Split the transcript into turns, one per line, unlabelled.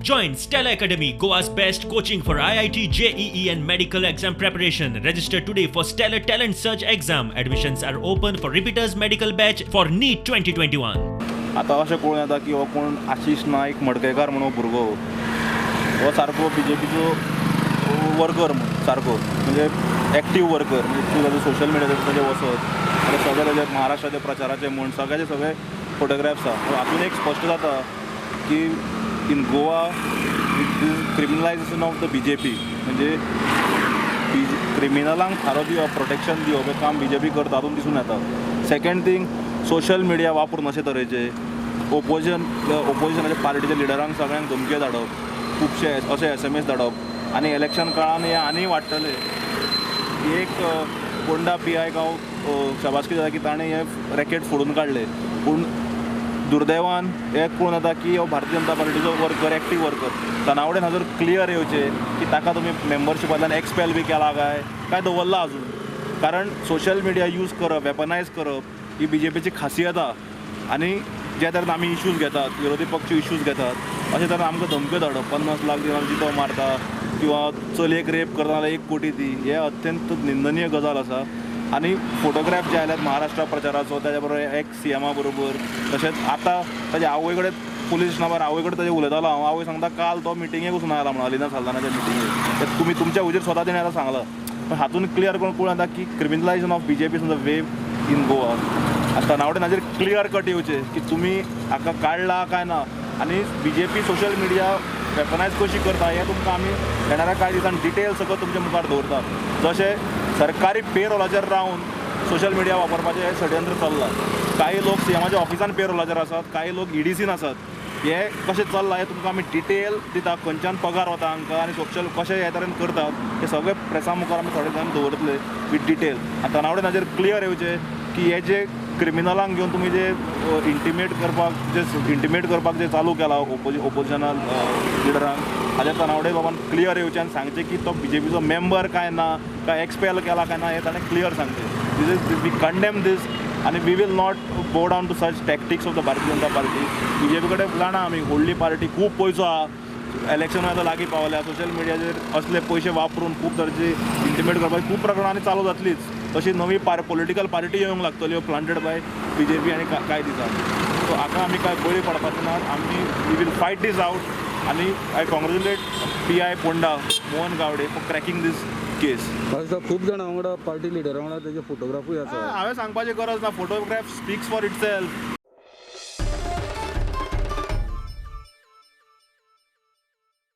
Join Stella Academy, Goa's best coaching for IIT, JEE and medical exam preparation. Register today for Stellar Talent Search exam. Admissions are open for repeaters medical batch for NEET 2021.
आता अशें कळून येता की हो कोण आशिश नायक मडकयकार म्हणून भुरगो हो सारको BJPचो वर्कर सारको म्हणजे एक्टीव वर्कर म्हणजे तूं ताजो सोशल मिडियाचेर ताजे वचत आनी सगळे ताजे महाराष्ट्राचे प्रचाराचे म्हण सगळ्याचे सगळे फोटोग्राफ्स आसा हातून एक स्पश्ट जाता की in Goa criminalisation of the BJP म्हणजे क्रिमिनलांक थारो दिवप प्रोटेक्शन दिवप हें काम BJP करता हातून दिसून येता. सेकंड थिंग सोशल मिडिया वापरून अशे तरेचे ओपोजिशनाच्या पार्टीच्या लिडरांक सगळ्यांक धमक्यो धाडप खुबशे अशे SMS धाडप आनी इलेक्शन काळान हे आनी वाडटले. एक पोंडा PI गांव शाबासकी जाता की ताणें हें रॅकेट फोडून काडले पूण दुर्दैवान हे कळून येता की हो Bharatiya Janata पार्टीचो worker active worker तनावडेन हाजर क्लियर येवचे की ताका तुमी मेंबरशिपांतल्यान एक्सपेल बी केला काय दवरला अजून. कारण सोशल मिडिया यूज करप वेपनायज करप ही BJPची खासियत आसा आनी जे तरेन आमी इश्यूज घेतात विरोधी पक्ष इश्यूज घेतात अशे तरेन आमकां धमक्यो धाडप 50 लाख दिवन जितो मारता किंवा चलयेक रेप करता जाल्यार 1 कोटी दी हे अत्यंत निंदनीय गजाल आसा. आनी फोटोग्राफ जे आयल्यात महाराष्ट्रा प्रचाराचो ताच्या बरोबर एक CMा बरोबर तशेंच आतां ताज्या आवय कडेन पुलीस स्टेशना भायर आवय कडेन ताजें उलयतालो हांव आवय सांगता काल तो मिटिंगेक वचून आयला म्हणून अलिना साल्दानाच्या मिटिंगेक तुमी तुमच्या हुजीर स्वता तेणें आतां सांगलां पण हातून क्लियर कळून येता की criminalisation of BJP is the wave in Goa. आतां नावडेन हाजेर क्लियर कट येवचे की तुमी हाका काडला काय ना आनी BJP सोशल मिडिया वेपनायज कशी करता हें तुमकां आमी येणाऱ्या कांय दिसान डिटेल सकट तुमच्या मुखार दवरता. जशें सरकारी पेरोलाचेर रावन सोशल मिडिया वापरपाचें हें षडयंत्र चल्लां. काही लोक CMाच्या ऑफिसान पेरोलाचेर आसात काही लोक EDCन आसात. हे कशें चल्लां हें तुमकां आमी डिटेल दिता खंयच्यान पगार वता हांकां आनी सोशल कशें हे तरेन करतात हे सगळे प्रेसा मुखार आमी थोडे दिसान दवरतले विथ डिटेल. आतां नावडेन हाजेर क्लियर येवचें की हे जे क्रिमिनलांक घेवन तुमी जे इंटिमेट करपाक जे चालू केलां ओपोजिशना लिडरांक हाज्या तनावडे बाबान क्लियर येवचें आनी सांगचें की तो BJPचो मेंबर काय ना काय एक्सपेल केला काय ना हें ताणें क्लियर सांगचें. वी कंडेम दीस आनी we will not go down to such tactics of the Bharatiya Janata party. BJP कडेन जाणा आमी व्हडली पार्टी खूब पयसो आहा इलेक्शन आतां लागीं पावल्या सोशल मिडियाचेर असले पयशे वापरून खूब तरेची इंटिमेट करपाची खूब प्रकरणां चालू जातलीच. तशी नवी पॉलिटिकल पार्टी येवंक लागतल्यो प्लांटेड बाय BJP आनी कांय दिसान. सो हाका आमी कांय बळी पडपाचें ना आमी we will fight this out आनी I congratulate PI Ponda Mohan Gawde for cracking this case.
खूब जाणां वांगडा पार्टी लिडरा वांगडा तेजे फोटोग्राफूय आसा.
हांवें सांगपाची गरज ना फोटोग्राफ स्पीक्स फॉर इटसेल्फ.